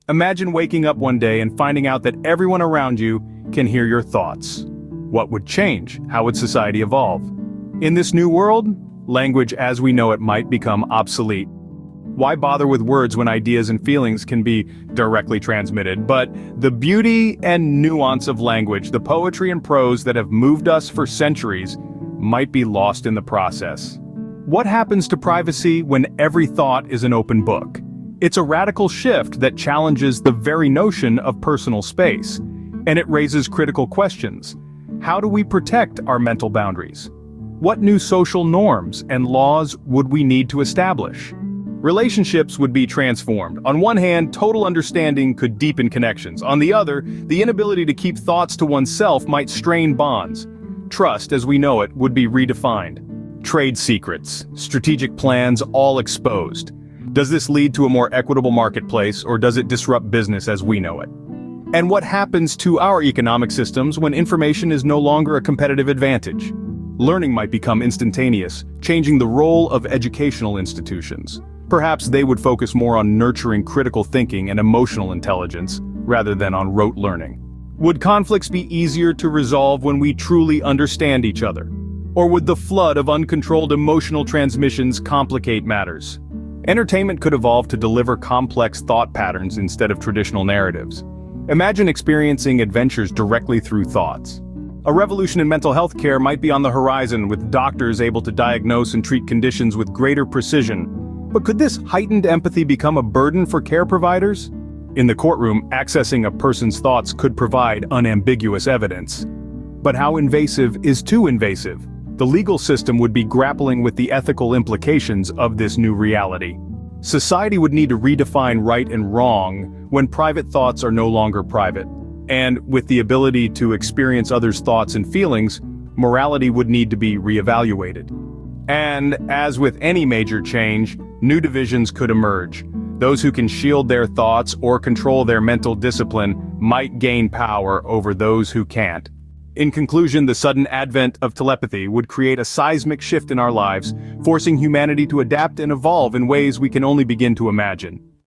Imagine waking up one day and finding out that everyone around you can hear your thoughts. What would change? How would society evolve? In this new world, language as we know it might become obsolete. Why bother with words when ideas and feelings can be directly transmitted? But the beauty and nuance of language, the poetry and prose that have moved us for centuries, might be lost in the process. What happens to privacy when every thought is an open book? It's a radical shift that challenges the very notion of personal space, and it raises critical questions. How do we protect our mental boundaries? What new social norms and laws would we need to establish? Relationships would be transformed. On one hand, total understanding could deepen connections. On the other, the inability to keep thoughts to oneself might strain bonds. Trust, as we know it, would be redefined. Trade secrets, strategic plans, all exposed. Does this lead to a more equitable marketplace, or does it disrupt business as we know it? And what happens to our economic systems when information is no longer a competitive advantage? Learning might become instantaneous, changing the role of educational institutions. Perhaps they would focus more on nurturing critical thinking and emotional intelligence, rather than on rote learning. Would conflicts be easier to resolve when we truly understand each other? Or would the flood of uncontrolled emotional transmissions complicate matters? Entertainment could evolve to deliver complex thought patterns instead of traditional narratives. Imagine experiencing adventures directly through thoughts. A revolution in mental health care might be on the horizon, with doctors able to diagnose and treat conditions with greater precision. But could this heightened empathy become a burden for care providers? In the courtroom, accessing a person's thoughts could provide unambiguous evidence. But how invasive is too invasive? The legal system would be grappling with the ethical implications of this new reality. Society would need to redefine right and wrong when private thoughts are no longer private. And with the ability to experience others' thoughts and feelings, morality would need to be reevaluated. And, as with any major change, new divisions could emerge. Those who can shield their thoughts or control their mental discipline might gain power over those who can't. In conclusion, the sudden advent of telepathy would create a seismic shift in our lives, forcing humanity to adapt and evolve in ways we can only begin to imagine.